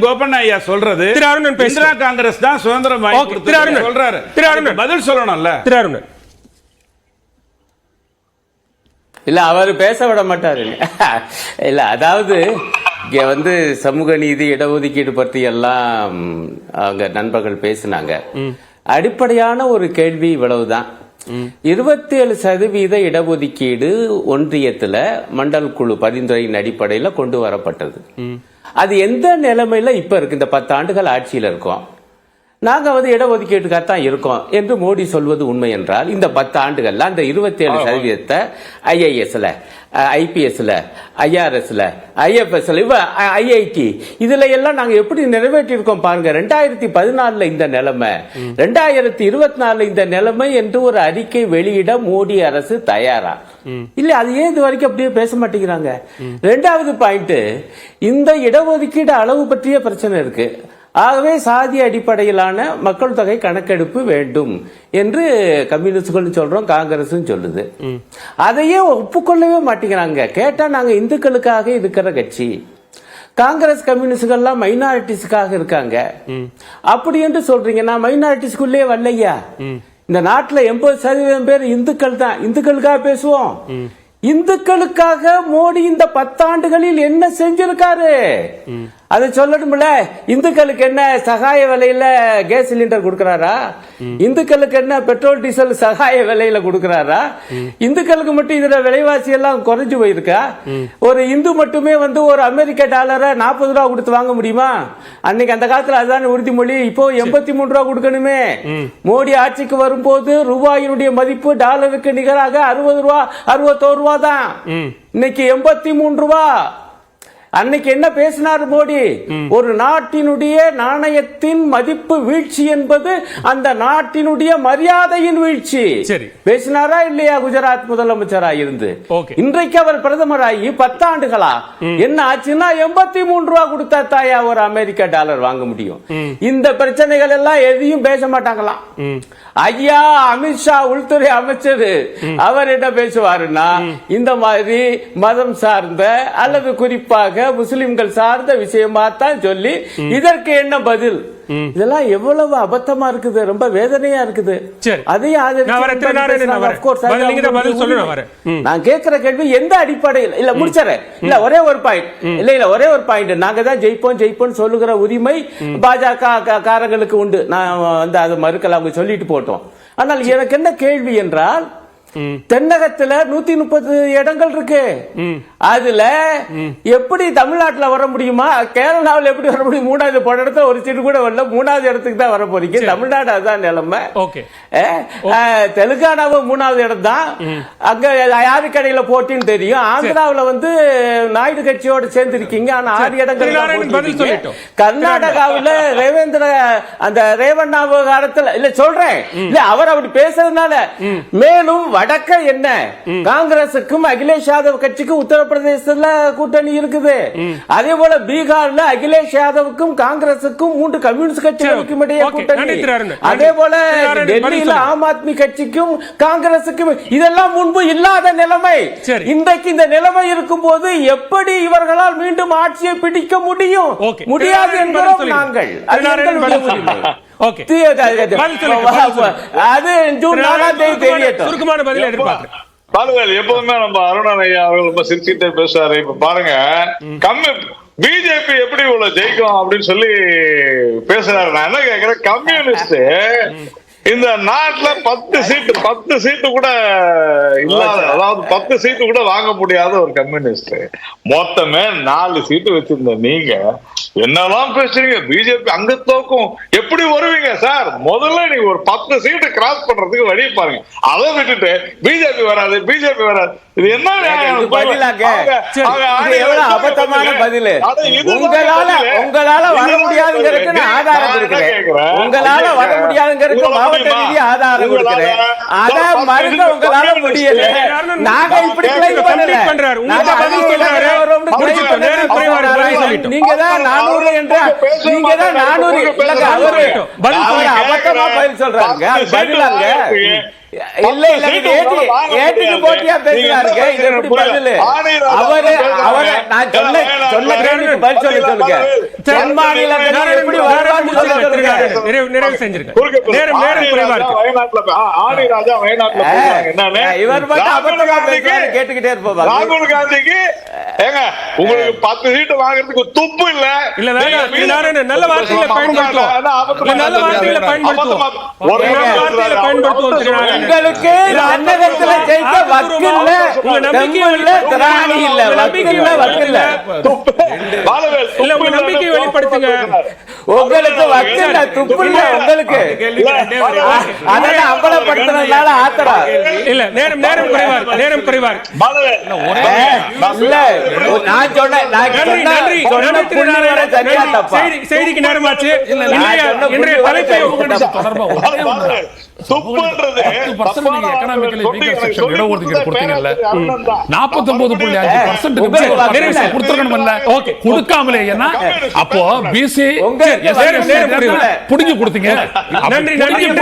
கோபண்ணா ஐயா சொல்றது இந்திரா காங்கிரஸ் தான் சுதந்திரம் சொல்றாரு. பதில் சொல்லணும்ல. இல்ல அவர் பேச விட மாட்டாரு. இல்ல அதாவது இங்க வந்து சமூக நீதி இடஒதுக்கீடு பற்றி எல்லாம் அவங்க நண்பர்கள் பேசினாங்க. அடிப்படையான ஒரு கேள்வி இவ்வளவுதான். 27% இடஒதுக்கீடு ஒன்றியத்துல மண்டல் குழு பரிந்துரையின் அடிப்படையில் கொண்டு வரப்பட்டது. அது எந்த நிலைமையில இப்ப இருக்கு? இந்த 10 ஆண்டுகள் ஆட்சியில் இருக்கோம், நாங்க வந்து இடஒதுக்கீட்டுக்காகத்தான் இருக்கோம் என்று மோடி சொல்வது உண்மை என்றால், இந்த 10 ஆண்டுகள்ல அந்த 27% ஐஏஎஸ்ல, ஐபிஎஸ்ல, ஐஆர்எஸ்ல, ஐஎஃப்எஸ்ல, ஐஐடி இதுல எல்லாம் நாங்க எப்படி நிறைவேற்றி இருக்கோம் பாருங்க. 2014 இந்த நிலைமை, 2024 இந்த நிலைமை என்று ஒரு அறிக்கை வெளியிட மோடி அரசு தயாரா இல்ல? அது ஏன் இது வரைக்கும் அப்படியே பேச மாட்டேங்கிறாங்க? 2வது பாயிண்ட், இந்த இடஒதுக்கீடு அளவு பற்றிய பிரச்சனை இருக்கு. ஆகவே சாதி அடிப்படையிலான மக்கள் தொகை கணக்கெடுப்பு வேண்டும் என்று கம்யூனிஸ்டுகள் சொல்றோம், காங்கிரஸும் சொல்லுது. அதையே ஒப்புக்கொள்ளவே மாட்டேங்கிறாங்க. கேட்டா நாங்க இந்துக்களுக்காக இருக்கிற கட்சி, காங்கிரஸ் கம்யூனிஸ்டுகள்லாம் மைனாரிட்டிஸ்க்காக இருக்காங்க அப்படி என்று சொல்றீங்க. நான் மைனாரிட்டிஸ்குள்ளே வரலையா? இந்த நாட்டில் 80% பேர் இந்துக்கள் தான். இந்துக்களுக்காக பேசுவோம். இந்துக்களுக்காக மோடி இந்த 10 ஆண்டுகளில் என்ன செஞ்சிருக்காரு அதை சொல்லணும்ல. இந்துக்களுக்கு என்ன சகாய விலையில கேஸ் சிலிண்டர் கொடுக்கறாரா? இந்துக்களுக்கு என்ன பெட்ரோல் டீசல் சகாய விலையில கொடுக்கறாரா? இந்துக்களுக்கு மட்டும் இதுல விலைவாசி எல்லாம் குறைஞ்சு போயிருக்கா? ஒரு இந்து மட்டுமே வந்து ஒரு அமெரிக்க டாலரை 40 ரூபா கொடுத்து வாங்க முடியுமா? அன்னைக்கு அந்த காலத்துல அதுதான் உறுதிமொழி. இப்போ 83 ரூபா கொடுக்கணுமே. மோடி ஆட்சிக்கு வரும்போது ரூபாயினுடைய மதிப்பு டாலருக்கு நிகராக 60 ரூபா 61 ரூபா தான். இன்னைக்கு 83 ரூபா. அன்னைக்கு என்ன பேசினார் மோடி? ஒரு நாட்டினுடைய நாணயத்தின் மதிப்பு வீழ்ச்சி என்பது அந்த நாட்டினுடைய மரியாதையின் வீழ்ச்சி. பேசினாரா இல்லையா? குஜராத் முதலமைச்சரா இருந்து இன்றைக்கு அவர் பிரதமராகி 10 ஆண்டுகளா என்ன ஆச்சுன்னா 83 ரூபா கொடுத்தா தாயா ஒரு அமெரிக்க டாலர் வாங்க முடியும். இந்த பிரச்சனைகள் எல்லாம் எதையும் பேச மாட்டாங்களாம். ஐயா அமித்ஷா உள்துறை அமைச்சர் அவர் என்ன பேசுவாருன்னா, இந்த மாதிரி மதம் சார்ந்த அல்லது குறிப்பாக முஸ்லிம்கள் சார்ந்த விஷயமா தான் சொல்லி இதற்கு என்ன பதில்? இதெல்லாம் எவ்வளவு அபத்தமா இருக்குது, ரொம்ப வேதனையா இருக்குது. நான் கேட்கிற கேள்வி எந்த அடிப்படையில் இல்ல முடிச்சற இல்ல ஒரே ஒரு பாயிண்ட் நாங்க தான் ஜெயிப்போம் சொல்லுகிற உரிமை பாஜக காரங்களுக்கு உண்டு. நான் வந்து அதை மறுக்கல, அவங்க சொல்லிட்டு போட்டோம். ஆனால் எனக்கு என்ன கேள்வி என்றால், தென்னகத்துல 130 இடங்கள் இருக்கு. அதுல எப்படி தமிழ்நாட்டுல வர முடியுமா? கேரளாவில் எப்படி வர முடியும்? 3வது இடத்துல ஒரு சீட்டு கூட வரல. 3வது இடத்துக்கு தான் வர போறீங்க. தமிழ்நாடு அதுதான் நிலைமை. தெலுங்கானாவும் 3வது இடம் தான். அங்க யாரு கடையில போட்டின்னு தெரியும். ஆந்திராவில் வந்து நாயுடு கட்சியோட சேர்ந்து இருக்கீங்க. ஆனா 6 இடங்கள். கர்நாடகாவில் அந்த ரேவண்ணா விவகாரத்தில் இல்ல சொல்றேன் இல்ல, அவர் அப்படி பேசுறதுனால. மேலும் வடக்க என்ன, காங்கிரசுக்கும் அகிலேஷ் யாதவ் கட்சிக்கும் உத்தரப்பிரதேசத்துல கூட்டணி இருக்குது. அதே போல பீகார்ல அகிலேஷ் யாதவுக்கும் காங்கிரசுக்கும் 3 கம்யூனிஸ்ட் கட்சிகளுக்கும் இடையே கூட்டணி. அதே போல டெல்லியில ஆம் ஆத்மி கட்சிக்கும் காங்கிரசுக்கும் இதெல்லாம் முன்பு இல்லாத நிலைமை. இன்றைக்கு இந்த நிலைமை இருக்கும் போது எப்படி இவர்களால் மீண்டும் ஆட்சியை பிடிக்க முடியும்? முடியாது என்கிறோம் நாங்கள். எப்போதுமே நம்ம அருணன் ஐயா அவர்கள் ரொம்ப சிரிச்சுட்டே பேசுவாரு. இப்ப பாருங்க, பிஜேபி எப்படி இவ்வளவு ஜெயிக்கும் அப்படின்னு சொல்லி பேசுறாரு. நான் என்ன கேக்குறேன், கம்யூனிஸ்ட் இந்த நாட்டுல 10 சீட்டு கூட இல்லாத, அதாவது 10 சீட்டு கூட வாங்க முடியாத ஒரு கம்யூனிஸ்ட் மொத்தமே 4 சீட்டு வச்சிருந்த நீங்க என்னெல்லாம் பேசுறீங்க? பிஜேபி அங்க தோக்கும் எப்படி வருவீங்க சார்? முதல்ல நீங்க ஒரு 10 சீட்டு கிராஸ் பண்றதுக்கு வழி பாருங்க. அதை விட்டுட்டு பிஜேபி வராது இது என்ன அபத்தமான பதில்? உங்களால வர முடியாதுங்கிறதுக்கு ஆதாரம் கொடுக்கிறேன். உங்களால வர முடியாதுங்கிறதுக்கு மாவட்ட ரீதி ஆதாரம் கொடுக்கிறேன். அதை மறுக்க உங்களால முடியல. நாங்க இப்படி நீங்க தான் 400 என்ற நீங்க தான் 400 அபத்தமா பதில் சொல்றாங்க. பதிலாங்க இல்ல இல்ல ஏட்டுக்கு போட்டியா பேசுறாருங்க. இது எப்படி பதில்? அவரு நான் சொன்ன கேள்விக்கு பதில் சொல்லுங்க. தென் மாநிலத்தில் எப்படி வருவான்னு சொல்லுங்க. நிறைவு செஞ்சிருக்க. நேரம் குறைவா இருக்கு. இவர் மட்டும் அபத்தமா பேசுறாரு, கேட்டுக்கிட்டே இருப்போம். ராகுல் காந்திக்கு ஏங்க உங்களுக்கு 10 சீட்டு வாங்குறதுக்கு துப்பு இல்ல. இல்ல வேற நல்ல வார்த்தைகளை பயன்படுத்துவோம். நல்ல வார்த்தைகளை பயன்படுத்துவோம். உங்களுக்கு சன்னதத்துல ஜெயிக்க வக்கு இல்ல, உங்க நம்பிக்கை இல்ல, திராணி இல்ல, வக்கு இல்ல, வக்கு இல்ல. இல்ல உங்க நம்பிக்கையை வெளிப்படுத்துங்க. உங்களுக்கு வக்கு இல்ல, துப்பு இல்ல உங்களுக்கு. அதெல்லாம் அம்பலப்படுத்துறதுனால ஆத்தரா இல்ல. நேரம் குறைவா இருக்கு. இல்ல நான் செய்திக்கு நேரமாச்சு. இன்றைய தலைப்பை கொடுக்காமலே அப்போ பிசி புடுங்கி கொடுத்தீங்க. நன்றி.